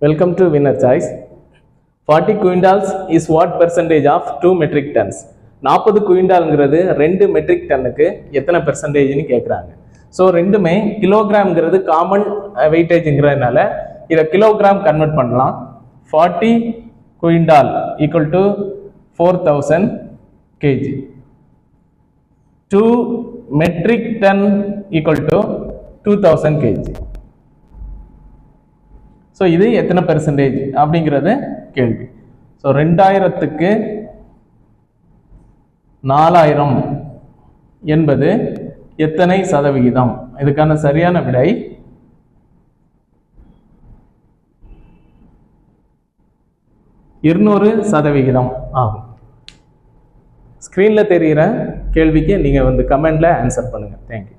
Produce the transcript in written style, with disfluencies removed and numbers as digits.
Welcome to Winner Choice. 40 quintals is what percentage of 2 metric tons? 40 குவிண்டால்ங்கிறது 2 matric டன்னுக்கு எத்தனை பெர்சன்டேஜ்னு கேட்குறாங்க. So ரெண்டுமே கிலோகிராம்ங்கிறது common வெயிட்டேஜுங்கிறதுனால இதை kilogram convert பண்ணலாம். 40 quintal equal to 4000 kg. 2 metric ton equal to 2000 kg. So இது எத்தனை percentage அப்படிங்கிறது கேள்வி. ஸோ 2000க்கு 4000 என்பது எத்தனை சதவிகிதம்? இதுக்கான சரியான விடை 200% ஆகும். ஸ்க்ரீனில் தெரிகிற கேள்விக்கு நீங்கள் கமெண்டில் ஆன்சர் பண்ணுங்கள். தேங்க்யூ.